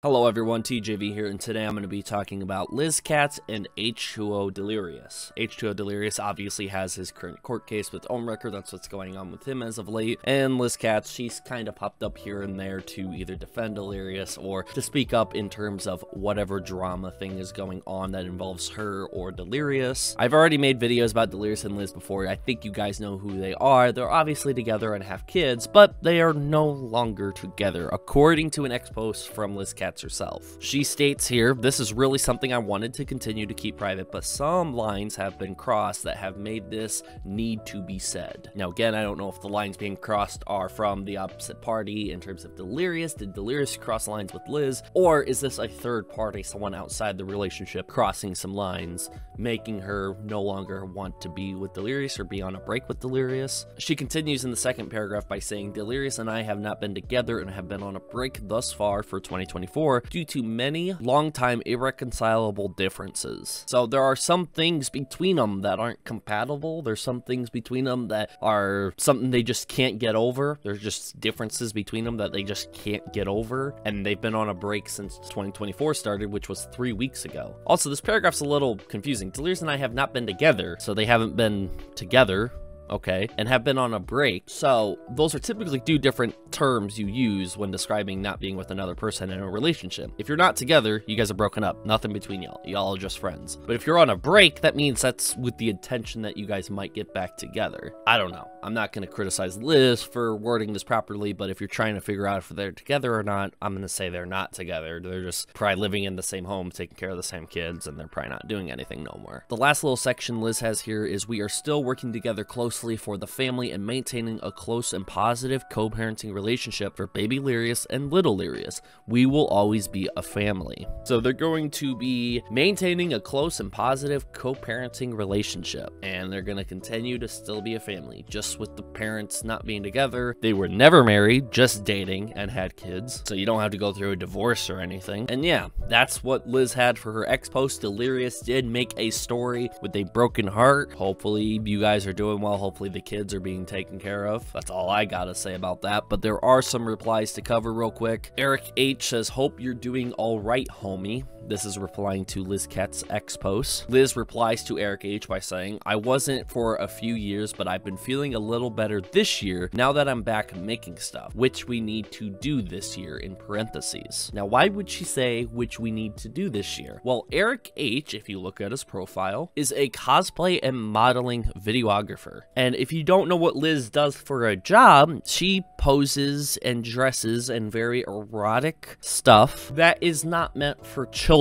Hello everyone, TJV here, and today I'm going to be talking about LizKatz and H2O Delirious. H2O Delirious obviously has his current court case with Omrecker, that's what's going on with him as of late, and LizKatz, she's kind of popped up here and there to either defend Delirious or to speak up in terms of whatever drama thing is going on that involves her or Delirious. I've already made videos about Delirious and Liz before. I think you guys know who they are. They're obviously together and have kids, but they are no longer together, according to an ex-post from LizKatz herself. She states here, "This is really something I wanted to continue to keep private, but some lines have been crossed that have made this need to be said." Now again, I don't know if the lines being crossed are from the opposite party in terms of Delirious. Did Delirious cross lines with Liz, or is this a third party, someone outside the relationship crossing some lines, making her no longer want to be with Delirious or be on a break with Delirious? She continues in the second paragraph by saying, "Delirious and I have not been together and have been on a break thus far for 2024 due to many long-time irreconcilable differences." So there are some things between them that aren't compatible. There's some things between them that are something they just can't get over. There's just differences between them that they just can't get over, and they've been on a break since 2024 started, which was 3 weeks ago. Also, this paragraph's a little confusing. Delirious and I have not been together, so they haven't been together. Okay, and have been on a break. So those are typically two different terms you use when describing not being with another person in a relationship. If you're not together, you guys are broken up, nothing between y'all. Y'all are just friends. But if you're on a break, that means that's with the intention that you guys might get back together. I don't know. I'm not going to criticize Liz for wording this properly, but if you're trying to figure out if they're together or not, I'm going to say they're not together. They're just probably living in the same home, taking care of the same kids, and they're probably not doing anything no more. The last little section Liz has here is, "We are still working together closely for the family and maintaining a close and positive co-parenting relationship for baby Delirious and little Delirious. We will always be a family." So they're going to be maintaining a close and positive co-parenting relationship, and they're going to continue to still be a family, just with the parents not being together. They were never married, just dating and had kids, so you don't have to go through a divorce or anything. And yeah, that's what Liz had for her ex-post. Delirious did make a story with a broken heart. Hopefully you guys are doing well. Hopefully the kids are being taken care of. That's all I gotta say about that, but there are some replies to cover real quick. Eric H says, "Hope you're doing all right, homie." This is replying to LizKatz ex-post. Liz replies to Eric H by saying, "I wasn't for a few years, but I've been feeling a little better this year now that I'm back making stuff, which we need to do this year," in parentheses. Now, why would she say which we need to do this year? Well, Eric H, if you look at his profile, is a cosplay and modeling videographer. And if you don't know what Liz does for a job, she poses and dresses in very erotic stuff that is not meant for children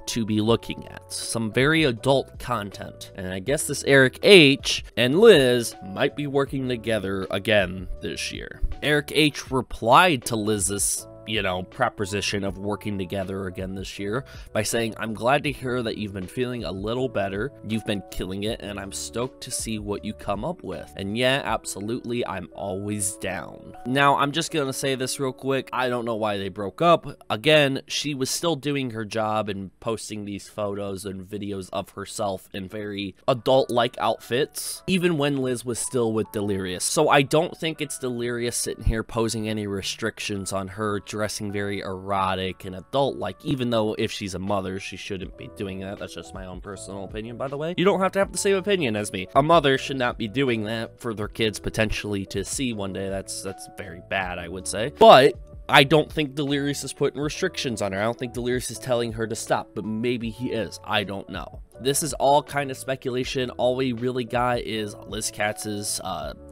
to be looking at. Some very adult content. And I guess this Eric H and Liz might be working together again this year. Eric H replied to Liz's proposition of working together again this year by saying, "I'm glad to hear that you've been feeling a little better. You've been killing it, and I'm stoked to see what you come up with. And yeah, absolutely, I'm always down." Now, I'm just gonna say this real quick. I don't know why they broke up. Again, she was still doing her job and posting these photos and videos of herself in very adult-like outfits, even when Liz was still with Delirious. So I don't think it's Delirious sitting here posing any restrictions on her dressing very erotic and adult-like, even though if she's a mother, she shouldn't be doing that. That's just my own personal opinion, by the way. You don't have to have the same opinion as me. A mother should not be doing that for their kids potentially to see one day. That's very bad, I would say. But I don't think Delirious is putting restrictions on her. I don't think Delirious is telling her to stop, but maybe he is. I don't know. This is all kind of speculation. All we really got is LizKatz's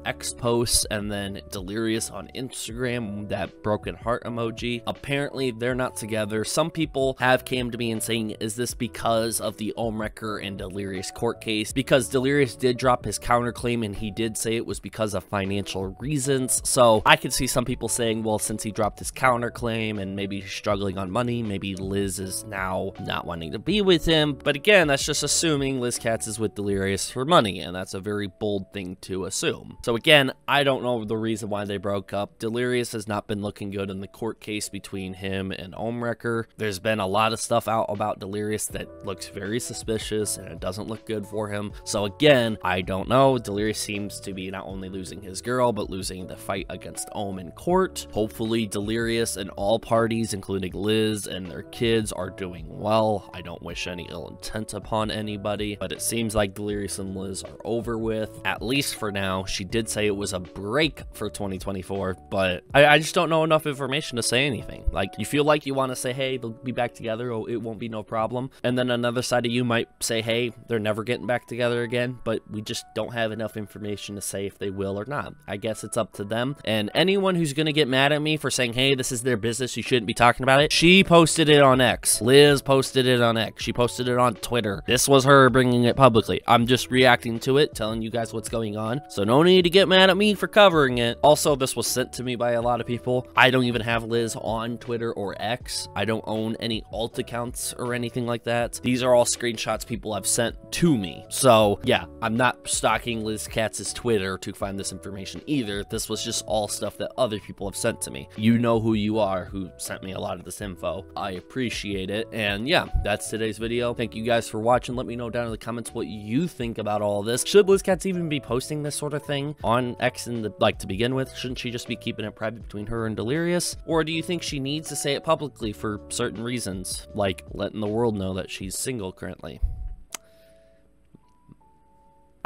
ex-posts and then Delirious on Instagram, that broken heart emoji. Apparently, they're not together. Some people have came to me and saying, is this because of the Omrecker and Delirious court case? Because Delirious did drop his counterclaim, and he did say it was because of financial reasons. So I could see some people saying, well, since he dropped his counterclaim and maybe struggling on money, maybe Liz is now not wanting to be with him. But again, that's just just assuming LizKatz is with Delirious for money, and that's a very bold thing to assume. So again, I don't know the reason why they broke up. Delirious has not been looking good in the court case between him and Omrecker. There's been a lot of stuff out about Delirious that looks very suspicious, and it doesn't look good for him. So again, I don't know. Delirious seems to be not only losing his girl, but losing the fight against Om in court. Hopefully Delirious and all parties, including Liz and their kids, are doing well. I don't wish any ill intent upon anybody, but it seems like Delirious and Liz are over with, at least for now. She did say it was a break for 2024, but I just don't know enough information to say anything. Like, you feel like you want to say, hey, they'll be back together, oh, it won't be no problem, and then another side of you might say, hey, they're never getting back together again, but we just don't have enough information to say if they will or not. I guess it's up to them, and anyone who's gonna get mad at me for saying, hey, this is their business, you shouldn't be talking about it, she posted it on X. Liz posted it on X. She posted it on Twitter. This was her bringing it publicly. I'm just reacting to it, telling you guys what's going on, so no need to get mad at me for covering it. Also, this was sent to me by a lot of people. I don't even have Liz on Twitter or X. I don't own any alt accounts or anything like that. These are all screenshots people have sent to me. So yeah, I'm not stalking LizKatz's Twitter to find this information either. This was just all stuff that other people have sent to me. You know who you are who sent me a lot of this info. I appreciate it. And yeah, that's today's video. Thank you guys for watching. Let me know down in the comments what you think about all this. Should LizKatz even be posting this sort of thing on X to begin with? Shouldn't she just be keeping it private between her and Delirious? Or do you think she needs to say it publicly for certain reasons, like letting the world know that she's single currently?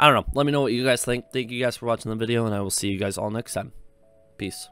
I don't know. Let me know what you guys think. Thank you guys for watching the video, and I will see you guys all next time. Peace.